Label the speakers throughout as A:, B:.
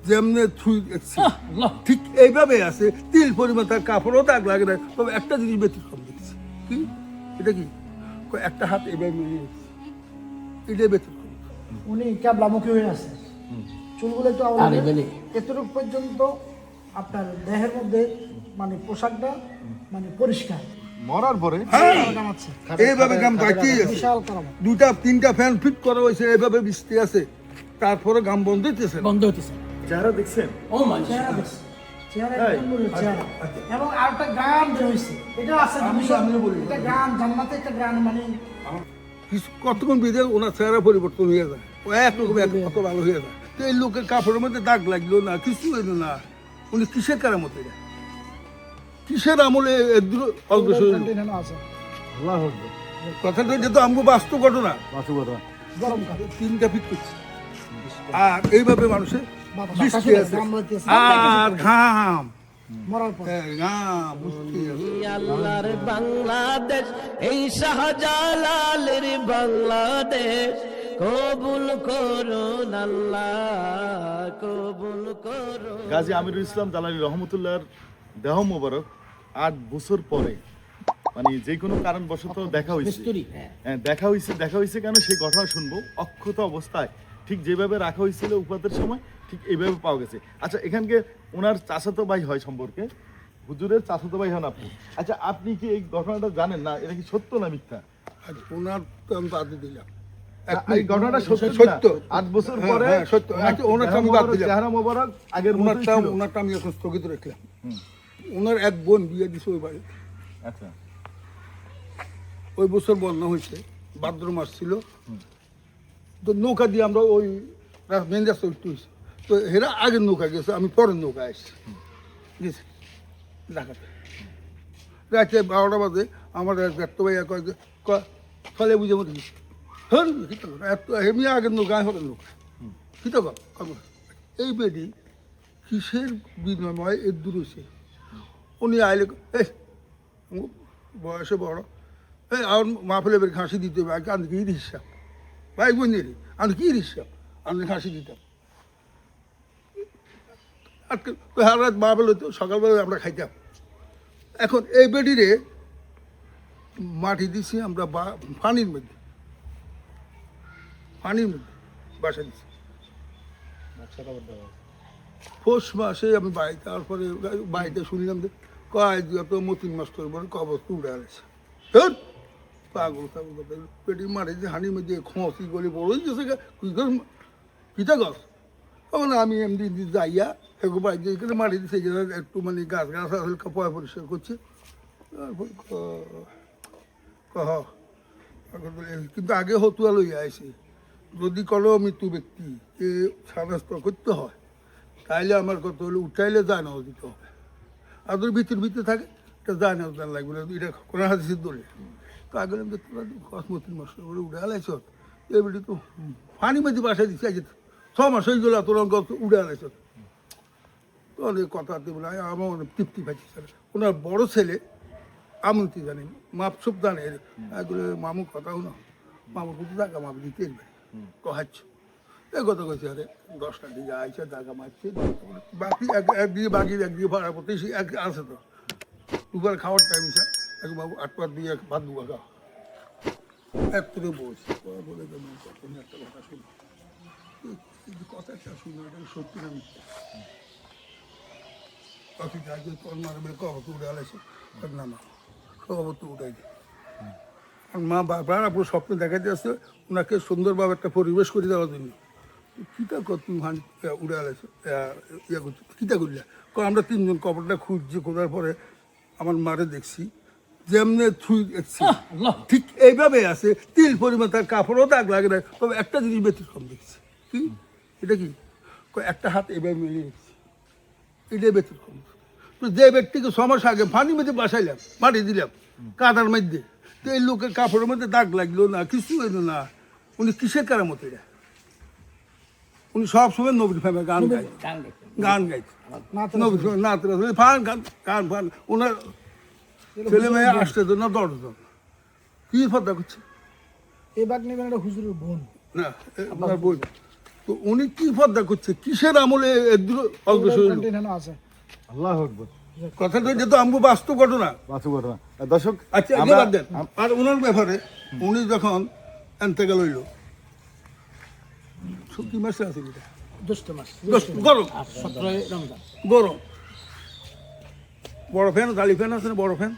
A: যেমনে থুই দেখছি ঠিক এইভাবে আছে তিল পরিমাণ তার কাপড়ও দাগ লাগে না, তবে একটা জিনিস ব্যতিক্রম দেখছি। কি এটা কি? একটা হাত এইভাবে মিলিয়ে এটাই ব্যতিক্রম।
B: উনি ক্যাবলামুখী হয়ে আছে, চুলগুলো একটু আউলালে এতটুকু পর্যন্ত আপনার দেহের মধ্যে মানে পোশাকটা মানে পরিষ্কার।
C: মরার পরে
A: এইভাবে গাম বাঁচিয়ে আছে,
B: বিশাল কারামত।
A: দুটা তিনটা ফ্যান ফিট করা হয়েছে, এইভাবে বৃষ্টি আছে, তারপরে গাম বন্ধ হইতেছে না।
D: বন্ধ হইতেছে।
C: চেহারা দেখছেন?
D: ও মাই
B: চেহারা দেখছি, চেহারা একদম মূল্য চেহারা। এবং আরেকটা গান বের হয়েছে, এটা আছে
A: আমিও বলি।
B: এটা গান জান্নাতে একটা গান মানে
A: কতক্ষণ বিদে ওনার চেহারা পরিবর্তন হয়ে যায়, ও একরকম কত ভালো হয়ে যায়। তো এই লোকের কাপড়ের মধ্যে দাগ লাগলো না, কিছু হইলো না। উনি কিসের কারামত এটা? কিসের আমলে অগ্রসর হইলো?
B: কন্টিনিউ আছে
A: কথাটা যেহেতু আমগো বাস্তব ঘটনা,
B: গরমকাল
A: তিনটা ফিট করছে, আর এইভাবে মানুষের বৃষ্টি আছে
B: গাম লাগতেছে
A: আর ঘাম,
B: মরার পর
A: ঘাম বৃষ্টি আছে।
E: আল্লাহর বাংলাদেশ, এই শাহজালালের বাংলাদেশ, কবুল করুন আল্লাহ, কবুল করুন।
C: গাজী আমিরুল ইসলাম জালালী রহমতুল্লাহর দেহ মোবারক 8 বছর পরে মানে যে কোনো কারণবশত দেখা হয়েছে।
D: মিস্ত্রি,
C: হ্যাঁ, দেখা হয়েছে কেন সেই ঘটনা শুনবো। অক্ষত অবস্থায় ঠিক যেভাবে রাখা হয়েছিল উপাতের সময় ঠিক এইভাবে পাওয়া গেছে। আচ্ছা, এখানকে ওনার চাচাতো ভাই হয় সম্পর্কে, হুজুরের চাচাতো ভাই হন আপনি। আচ্ছা, আপনি কি এই ঘটনাটা জানেন না? এটা কি সত্য না মিথ্যা?
A: আর ওনার তো আমি বাদ দিলাম,
C: এই ঘটনাটা সত্য
A: সত্য।
C: 8 বছর
A: হ্যাঁ,
C: পরে
A: হ্যাঁ, সত্য। আচ্ছা, ওনারটা আমি বাদ দিলাম।
C: চেহারা মোবারক আগের মতোই ছিল।
A: ওনারটা আমি এখন স্থগিত রাখলাম। ওনার এক বোন বিয়ে দিছে ওই বাড়ি,
C: আচ্ছা,
A: ওই বছর বন্যা হয়েছে, ভাদ্র মাস ছিল, তো নৌকা দিয়ে আমরা ওই মেন রাস্তা উঠতে হয়েছে, তো হেরা আগের নৌকা গেছে, আমি পরের নৌকা আসছি গেছি ঢাকাতে। রাতে 12টা বাজে আমার এক ব্যক্ত ভাই ফলে বুঝে মতো গেছি, হ্যাঁ এত হেমি আগের নৌকা হরের নৌকা কিতা কর। এই বেডি কিসের বিনিময় এর দূর হয়েছে। উনি আইলে এই বয়সে বড়, এই আমার মা ফেলে বের হাসি দিতে হবে, আমি কি হিসাব ভাই বোন আমি কি হিসাব, আমি হাসি দিতাম। হার রাত মা ফেলে তো সকালবেলা আমরা খাইতাম। এখন এই বেডিরে মাটি দিছি আমরা পানির মধ্যে বাসা দিছি। পৌষ মাসে আমি বাড়ি, তারপরে বাড়িতে শুনলাম যে কয় যত মতিন মাস করবো কবর উড়ে আসছে, পাগল পাগল পেটি মারে যে হানির মধ্যে খোঁসি গলি বড়ই গেছে পিতা গাছ। তখন আমি এমনি যাইয়া একটু বাড়িতে এখানে মারি দিচ্ছে, একটু মানে গাছ হালকা পয় পরিষ্কার করছে। কিন্তু আগে হতুয়া লইয়া আইসি, যদি কোনো মৃত্যু ব্যক্তি কে সাব্যস্ত করতে হয় তাইলে আমার কত হলে উঠাইলে যায় না দিতে হবে, আর যদি ভিতরে থাকে এটা যায় না লাগবে না, এটা কোনো হাদিসের দলে। তো আগে আমি দেখতে পারি কসমতির মাস করে উড়ে আলাইছ, এবারে তো পানি মধ্যে বাসায় দিচ্ছি, আজ 6 মাস হয়ে গেল তোর গত উড়ে আলাইছ। তো অনেক কথাতে বলে আমার অনেক তৃপ্তি পাচ্ছি। ওনার বড় ছেলে আমন্ত্রী জানি মাপসুপ জানে, এগুলো মামুর কথাও না, মামুর কিন্তু জায়গা মাপ দিতে কহাচ্ছ এই কথা কইছে। আরে 10টার দিকে আইসা জায়গা মারছে, বাকি একদিকে ভাড়া করতে আছে তো দুবার খাওয়ার টাইম হিসাব এক বাবু 8 পার দিয়ে ভাত দুবার খাওয়া এক করে বলছি বলে একটা কথা শুনো, কথাটা শুনো, এটা সত্যি না মিথ্যা। বাকি যাই তোর মারবে কবর উড়ে আলাইছে না, না কবর তো উঠাই দিই। আর মা বাবার পুরো স্বপ্নে দেখাতে আসছে ওনাকে সুন্দরভাবে একটা পরিবেশ করে দেওয়ার জন্য। কীটা কর তুমি উড়ে আলাইছো ইয়া করছো কীটা করলে, আমরা 3 জন কবরটা খুঁজছি, খোঁজার পরে আমার মারে দেখছি যেমনে থুই দেখছি ঠিক এইভাবে আছে তিল পরিমাণ তার কাপড়ও দাগ লাগে না, তবে একটা জিনিস ব্যতিক্রম দেখছি। কি এটা কি? একটা হাত এইভাবে মিলিয়ে দেখছি, এটাই ব্যতিক্রম। তো যে ব্যক্তিকে 6 মাস আগে পানির মধ্যে বাসাইলাম, মাটি দিলাম কাদার মধ্যে, তো এই লোকের কাপড়ের মধ্যে দাগ লাগলো না, কিছু হইলো না। উনি কিসের কারামত এটা? উনি সবসময় নবীর ফেমে গান গাইছে নবীর নাতরা ফান গান ফান। ওনার ছেলে মেয়ে আসতে তো না 10 জন, কি ফদা করছে
B: এই বাঘ নেবেন একটা হুজুরের বোন,
A: না আপনার বই তো উনি কি পর্দা করছে, কিসের আমলে এগুলো অগ্রসর হইলো?
B: কন্টিনিউ আছে।
C: আল্লাহ আকবার।
A: কথাটা যেহেতু আমগো বাস্তব ঘটনা।
C: বাস্তব ঘটনা। দর্শক
A: আচ্ছা এগুলো বাদ দেন। আর ওনার ব্যাপারে উনি যখন এন্তেকাল হইল, কি মাসে আছে এটা?
B: জ্যৈষ্ঠ মাস,
A: গরম
B: 17 রমজান।
A: গরম, বড় ফ্যান, গালি ফ্যান আছে না, বড় ফ্যান,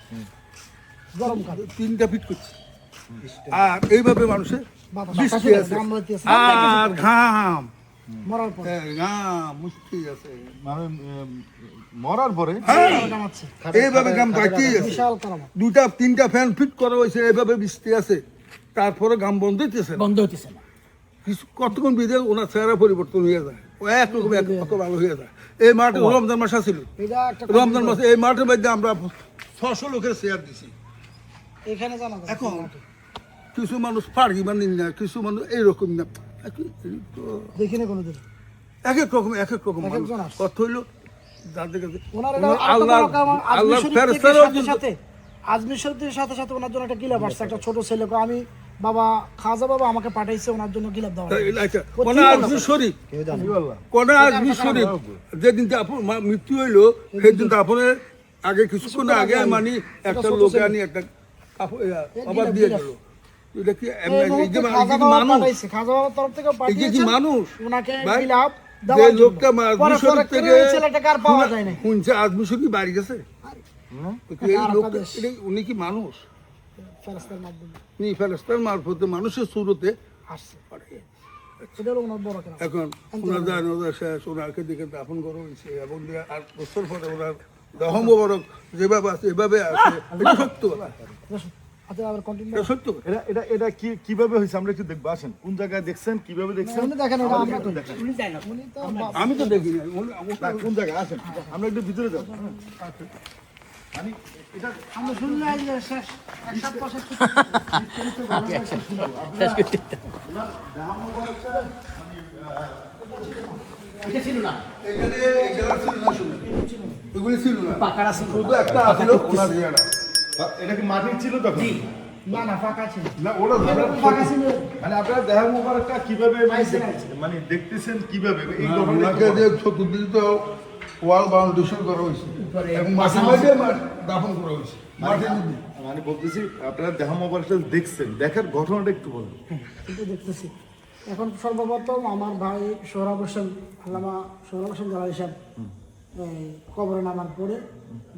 B: গরমকাল
A: 3টা ফিট করছে। আর এইভাবে মানুষের
B: বাতাস
A: বৃষ্টি আছে
B: ঘাম লইতেছে।
A: আর ঘাম,
B: মরার পর
A: ঘাম মুষ্টি আছে,
C: মানে মরার পরে
B: জানাচ্ছে
A: এইভাবে ঘাম বাড়তেই আছে।
B: বিশাল কারামত।
A: 2-3টা ফ্যান ফিট করা হয়েছে, এইভাবে বৃষ্টি আছে, তারপরে ঘাম বন্ধ হইতেছে না।
B: বন্ধ হইতেছে না।
A: কিছু কতক্ষণ বিধে ওনার চেহারা পরিবর্তন হয়ে যায়, ও একরকম কত ভালো হয়ে যায়। এই মাঠে রমজান মাস আছিল,
B: এটা একটা
A: রমজান মাসে এই মাঠের মধ্যে আমরা 600 লোকের চেয়ার দিছি।
B: এখানে জানা যায়।
A: এখন কিছু মানুষ পারি মানি না, কিছু মানুষ এইরকম না,
B: দেখি না কোনোদিন।
A: এক এক রকম মানুষ।
B: একজন আছে।
A: কথা হইলো যাদের কাছে
B: ওনার এটা
A: আল্লাহ আল্লাহ ফেরেশতারাও যদি-
B: সাথে আজমির শরীফের সাথে সাথে ওনার জন্য একটা গিলাপ আসছে, একটা ছোট ছেলেকে আমি বাবা খাজা বাবা আমাকে পাঠাইছে ওনার জন্য গিলাপ দেওয়া।
A: আচ্ছা, কোন আজমি শরীফ, কোন আজমি শরীফ যেদিন মৃত্যু হইলো সেদিন তো আপনার আগে কিছুক্ষণ আগে মানে একটা লোকে আনি একটা অবাদ দিয়ে গেল। এটা কি
B: এই মুহূর্তে খাজা বাবা পাঠাইছে, খাজা বাবার তরফ থেকে
A: এটা কি
B: পাঠিয়েছে
A: মানুষ?
B: ওনাকে
A: ভাই,
B: গিলাপ
A: যে
B: দেওয়ার জন্য।
A: লোকটা আজমি
B: পরে
A: শরীফ
B: পরে
A: থেকে
B: ওই ছেলেটাকে আর পাওয়া যায় না।
A: শুনছে আজমি শরীফ বাড়ি গেছে, তো কি এই
B: আর
A: লোকটা
B: আপনাদের-
A: উনি কি মানুষ?
B: ফেরেশতার মাধ্যমে
A: উনি ফেরেশতার মারফতে মানুষের সুরতে
B: আসছে। এটা হলো ওনার বড় কেরামত।
A: এখন ওনার জানাজা শেষ, ওনাকে দিকে দাফন করা হয়েছে এবং 8 বছর পরে ওনার দেহ মোবারক যেভাবে আছে এভাবে আছে, এটা সত্য কথা,
B: আচ্ছা আবার কন্টিনিউ।
A: এটা সত্য কথা।
C: এটা এটা এটা কি কিভাবে হয়েছে আমরা একটু দেখবো, আসেন। কোন জায়গায় দেখছেন, কিভাবে দেখছেন?
B: উনি দেখেন এটা আমরা কই।
C: উনি
B: উনি তো
A: আমি তো দেখি না,
C: না, কোন জায়গায় আসেন, আমরা একটু ভিতরে যাবো। মানে এটা
B: আমরা শুনলে আজ শেষ এক সপ্তাহ শেষ
A: এখানে এগুলা ছিল না, শুনে এগুলি ছিল না, শুধু একটা আছিল ওনার ইয়েটা।
C: এটা কি মাটির ছিল তখন?
B: না না ফাঁকা ছিল।
A: না ওটা
B: ফাঁকা ছিল।
C: মানে আপনারা দেহ মোবারকটা কিভাবে মানে দেখতেছেন কিভাবে এই ঘটনাটা
A: ওনাকে যে চতুর্দিকে তো ওয়াল বাউন্ডেশন করা হয়েছে এবং মাটির মধ্যে দাফন করা হয়েছে, মাটির মধ্যে।
C: মানে বলতেছি আপনারা দেহ মোবারকটা দেখছেন, দেখার ঘটনাটা একটু বলুন।
B: কিন্তু দেখতেছি এখন সর্বপ্রথম আমার ভাই সোহরাব হোসেন, আল্লামা সোহরাব হোসেন জালালি সাহেব কবরে নামার পরে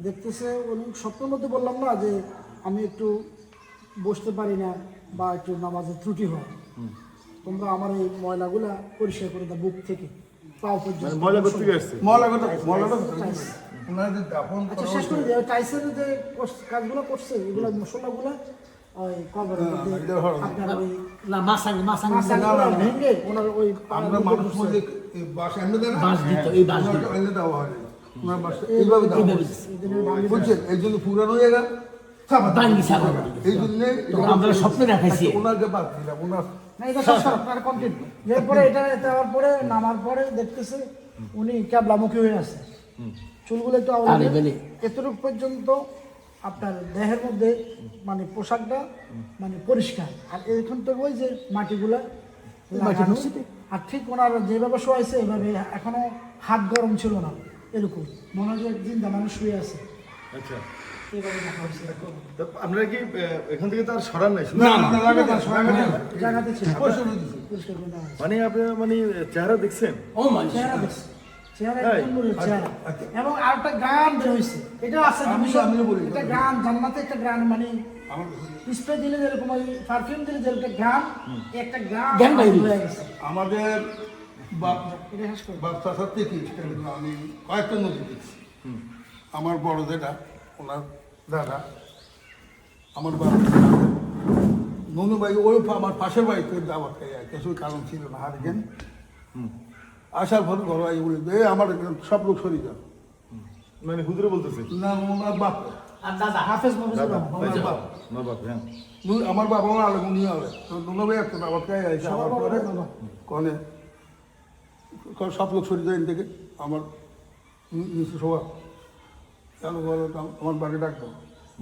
B: দেখতেছে উনি স্বপ্নের মধ্যে বললাম না যে আমি একটু বসতে পারি না বা একটু নামাজের ত্রুটি হয়, তোমরা আমার এই ময়লাগুলা পরিষ্কার করে দাও বুক থেকে পাও পর্যন্ত।
C: মানে ময়লা করতে আসছে।
A: মলাটা ওনার যে দাফন করা
B: আচ্ছা শেষ করে দিই, টাইসের যে কাজগুলো করছে এগুলো মশলাগুলো ওই কবরের মধ্যে আপনার ওই মাছাগুলো ভেঙে ওনার ওই
A: আমরা মানুষ মধ্যে এই বাসা এনে দেয় না,
D: বাঁশ দিত, এই বাঁশ দিত।
A: ওনাকে এনে দেওয়া হয় না। ওনার বাসা এইভাবে দেওয়া হয়। বুঝছেন, এই জন্য পুরানো হয়ে গেল,
D: ভাঙ্গি ছাগল।
A: এই জন্যে
D: তখন আমরা স্বপ্নে দেখাইছি।
A: ওনাকে বাদ দিলাম, ওনার
B: না এটা শেষ করো, আর কন্টিনিউ। এরপরে এটা দেওয়ার পরে নামার পরে দেখতেছে উনি ক্যাবলামুখী হয়ে আছে, চুলগুলো একটু
D: আরে
B: আউলে
D: বেলে।
B: এতটুকু পর্যন্ত আপনার দেহের মধ্যে পোশাকটা পরিষ্কার, আর এখান থেকে ওই যে মাটিগুলা লাগানো। আর ঠিক ওনার যেভাবে শোয়াইছে এভাবে, এখনো হাত গরম ছিল না, এরকম মনে হয় যে একদিন মানুষ শুয়ে আছে।
C: আচ্ছা,
B: এইভাবে দেখা হয়েছে।
C: তো আপনারা কি এখান থেকে তার সরান নাই? শুধু
B: জায়গাতে ছিল
A: পয়সা দিয়েছে।
B: পরিষ্কার করে দেওয়া হয়েছে।
C: মানে আপনারা মানে চেহারা দেখছেন?
D: ও মানুষ
B: চেহারা দেখছি, চেহারা
C: তাই?
B: একদম নূরের চেহারা। এবং আরেকটা গান বের হয়েছে, এটা আছে
A: আমিও বলি।
B: একটা গান জান্নাতে, একটা গান
A: আমার
B: স্প্রে দিলে যেরকম ওই পারফিউম দিলে যেরকম গান, একটা গান
D: গান বাইরে।
B: হয়ে গেছে।
A: আমাদের বাপ
B: এটা শেষ করো।
A: বাপ চাষার থেকে আমি কয়েকটা নদী দেখছি। আমার বড় যেটা ওনার দাদা, আমার বাবা ননু ভাই ওই আমার পাশের বাড়িতে দাওয়াত খাই কিছু কারণ ছিল না, হার গেন আসার পর ঘর আই বলে এ আমার সব লোক সরিয়ে যাও।
C: মানে হুজুরে বলতেছে
A: না ওনার বাপ,
D: আর দাদা
B: হাফেজ মফিজুর রহমান।
A: ওনার বাপ,
C: না বাপ, হ্যাঁ।
A: আমার বাবাও আলে উনি হবে তো ননু ভাই একটা দাওয়াত খাই আইসে আমার পরে কনে সব লোক সরিয়ে যায় থেকে আমার নিচে সবাই কেন বলো আমার বাড়ি ডাক দাও,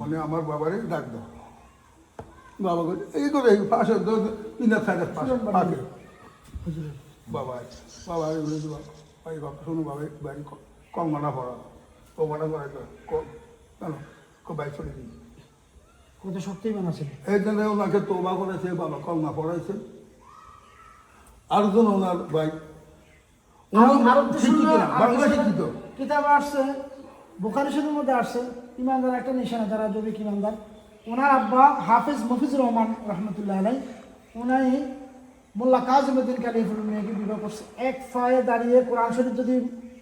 A: মানে আমার বাবারে ডাক দাও। বাবা এই করে পাশে 3 সাইডের পাশে বাবা বাবা বলে দেবো ওই কথা শুনো বাবা বাড়ি কঙ্গনা পড়া কঙ্গনা পড়া কেন বাইক চলে দিই
B: কত শক্তি বানাচ্ছিল
A: এই জন্য ওনাকে তোবা করেছে বাবা কলমা পড়াইছে আরেকজন ওনার ভাই শিক্ষিত না, বাংলা শিক্ষিত
B: কিতাব আসছে বুখারী শরীফের মধ্যে আসছে ইমানদার একটা নিশানা যারা জৈবিক ইমানদার ওনার আব্বা হাফিজ মফিজুর রহমান রহমতুল্লাহ আলাই উনি মোল্লা কাজিমুদ্দিন কালিফুল মেয়েকে বিবাহ করছে এক পায়ে দাঁড়িয়ে কোরআন শরীফ যদি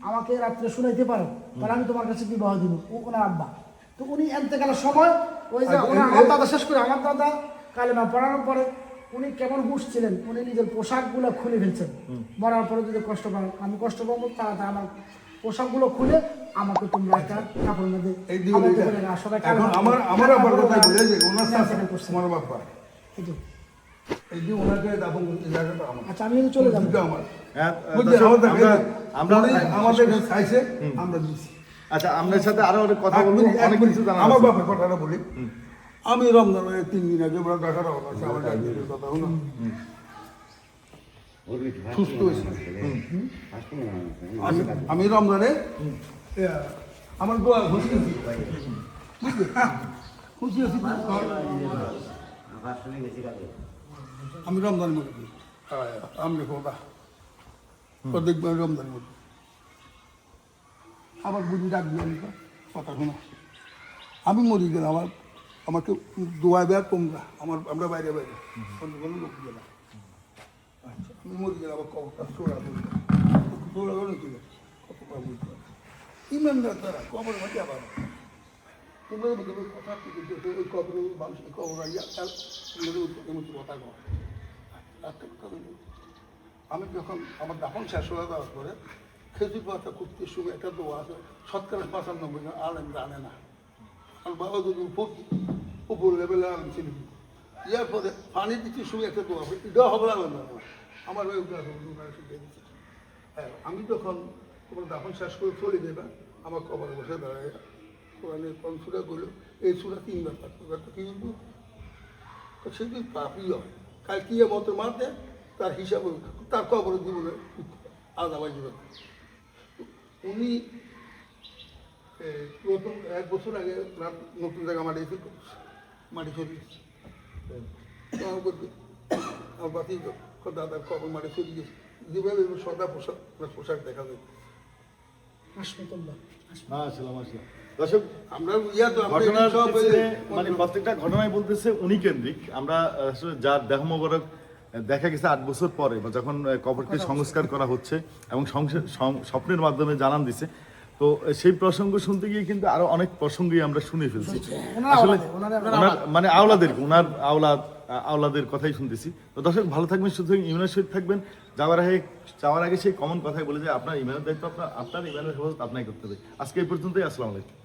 B: আমাকে রাত্রে শুনাইতে পারো তাহলে আমি তোমার কাছে বিবাহ দিব ও ওনার আব্বা তো উনি এতেকালের সময় ওই যে আমার দাদা শেষ করে আমার দাদা কালেমা পড়ানোর পরে উনি কেমন হুঁশ ছিলেন উনি নিজের পোশাকগুলো খুলে ফেলছেন মরার পরে যদি কষ্ট পান আমি কষ্ট পাবো তারা আমার পোশাকগুলো খুলে আমাকে তোমরা একটা কাপড়ের মধ্যে
A: এই দিয়ে
B: আমাকে বলে না, সবাই
A: এখন আমার আব্বার কথাই বলে যে ওনার সাথে আমার বাবা
B: এই যে।
A: এই যে ওনাকে দাফন করতে জায়গাটা আমার
B: আচ্ছা আমি চলে যাবো
A: দুটো আমার
C: হ্যাঁ,
A: বুঝলি,
C: দর্শক,
A: আমাদের
C: আমরা
A: আমাদের কাছে চাইছে আমরা দিচ্ছি
C: আচ্ছা আপনার সাথে আরো অনেক কথা বলবো অনেক কিছু জানা
A: আমার
C: আছে।
A: বাপের কথাটা বলি আমি রমজানের 3 দিন আগে বড় ঢাকা রওনা আছে আমার ডাক্তারের কথা হলো সুস্থ হয়েছে আমি রমজানে আমার দোয়া খুশি আছি খুশি আছি আমি রমজানের মধ্যে আমি খোদা দেখবেন রমজানের মধ্যে আবার বুঝি ডাকবি আমি কথা শোনা আমি মরি গেলাম আমাকে দোয়া দেওয়ার তোমরা আমরা বাইরে বাইরে অন্য কোনো লোক গেলাম আচ্ছা আমি মরি গেলাম আবার কবরটা চোরা চোরা গেল কি কতবার বুঝতে পারি ইমানদার তারা কবর মাঝে আবার তোমরা কথা ওই কবর মানুষ কবর কথা কর আমি যখন আমার দাফন শেষ হয়ে যাওয়ার পরে খেজুর পাতা কুর্তির সময় একটা দোয়া আছে 95% আলেম জানে না আর বাবা যদি উপর লেভেলে আলেম ছিল ইয়ার পরে পানি দিচ্ছি সময় একটা দোয়া এটা হবে আলেম না আমার ওই হ্যাঁ আমি যখন তোমার দাফন শেষ করে চলে দেবে আমার কবরে বসে দাঁড়ায় কোরআনে কোন সুরা করলো এই সুরা 3বার পাঠ কি বলবো সে যদি পাপই হয় কাল কি মতো মারতে তার হিসাবে তার কবর জীবনে আলাদা জীবন উনি প্রথম 1 বছর আগে নতুন জায়গা মাটি সরিয়েছে আমার বাতি দাদার কবর মাটি সরিয়ে গেছে যেভাবে সদা পোশাক দেখা যায়
B: হাসপাতাল্লাহ
C: মাশাআল্লাহ, মাশাআল্লাহ। দর্শক
A: আমরা ইয়া তো
C: ঘটনার পিছনে মানে প্রত্যেকটা ঘটনায় বলতেছে উনি কেন্দ্রিক আমরা আসলে যার দেহ মোবারক দেখা গেছে 8 বছর পরে বা যখন কবরকে সংস্কার করা হচ্ছে এবং স্বপ্নের মাধ্যমে জানান দিছে তো সেই প্রসঙ্গ শুনতে গিয়ে কিন্তু আরো অনেক প্রসঙ্গই আমরা শুনে ফেলছি আসলে ওনার মানে ওনার আওলাদের কথাই শুনতেছি তো দর্শক ভালো থাকবেন সুতরাং ইমানের সহিত থাকবেন যাওয়ার আগে সেই কমন কথাই বলে যে আপনার ইমানের দায়িত্ব আপনার ইমানের হেফাজত আপনাই করতে হবে আজকে এই পর্যন্তই আসসালামু আলাইকুম